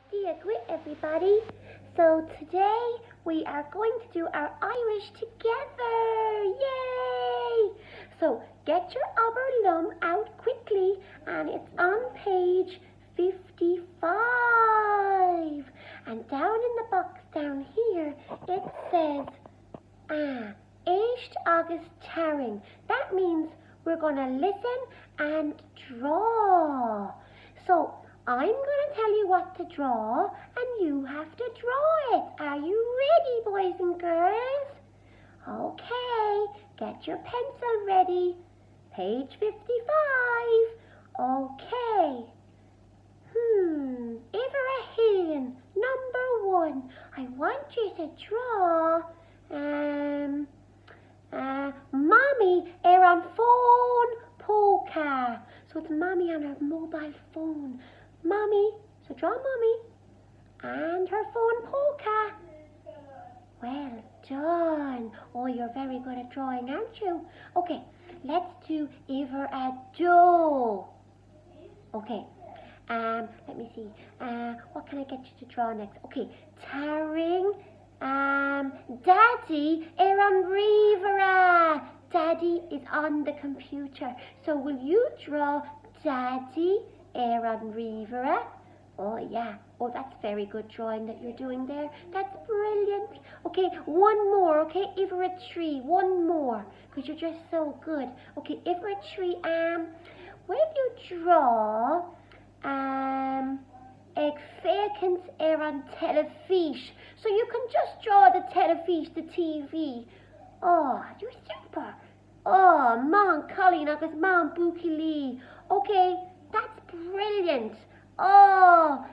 Great everybody. So today we are going to do our Irish together. Yay! So get your Aberlum out quickly and it's on page 55. And down in the box down here it says Éist agus Taring. That means we're going to listen and draw. So I'm going to tell you what to draw and you have to draw it. Are you ready, boys and girls? Okay, get your pencil ready. Page 55. Okay. Ibrahim, number 1. I want you to draw Mommy on phone poker. So it's Mommy on her mobile phone. Mommy, so draw Mommy and her phone poker. Well done. Oh, you're very good at drawing, aren't you? Okay, let's do Iver a do. Okay, let me see. What can I get you to draw next? Okay, Taring, Daddy, on Rivera. Daddy is on the computer. So will you draw Daddy, on Rivera? Oh yeah. Oh, that's very good drawing that you're doing there. That's brilliant. Okay, one more. Okay, Iver a tree. One more, because you're just so good. Okay, Iver a tree. Will you draw ag fécant an telefiche? So you can just draw the telefiche, the TV. Oh, you're super. Oh, Mom Colleen agus Mom Buki Lee. Okay, that's brilliant. Oh,